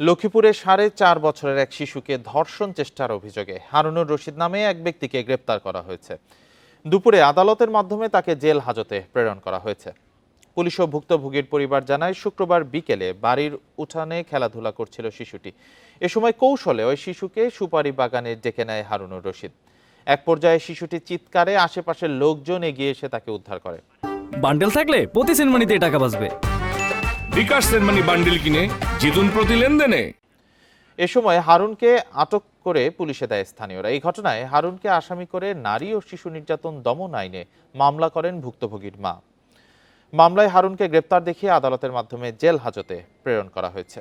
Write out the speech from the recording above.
লক্ষ্মীপুরে 4.5 বছরের এক শিশুকে ধর্ষণ চেষ্টার অভিযোগে হারুনুর রশিদ নামে এক ব্যক্তিকে গ্রেপ্তার করা হয়েছে। দুপুরে আদালতের মাধ্যমে তাকে জেল হাজতে প্রেরণ করা হয়েছে। পুলিশ ও ভুক্তভোগীর পরিবার জানায়, শুক্রবার বিকেলে বাড়ির উঠানে খেলাধুলা করছিল শিশুটি। এ সময় কৌশলে ওই শিশুকে সুপারি বাগানে ডেকে নেয় হারুনুর রশিদ। এক পর্যায়ে শিশুটি চিৎকারে আশেপাশের লোকজন এগিয়ে এসে তাকে উদ্ধার করে। বান্ডেল থাকলে প্রতি সেনমানিতে টাকা বাঁচবে। বিকাশ সেনমানি বান্ডিল কিনে জিতুন প্রতি লেনদেনে। এ সময় হারুনকে আটক করে পুলিশে দেয় স্থানীয়রা। এই ঘটনায় হারুনকে আসামি করে নারী ও শিশু নির্যাতন দমন আইনে মামলা করেন ভুক্তভোগীর মা। মামলায় হারুনকে গ্রেপ্তার দেখিয়ে আদালতের মাধ্যমে জেল হাজতে প্রেরণ করা হয়েছে।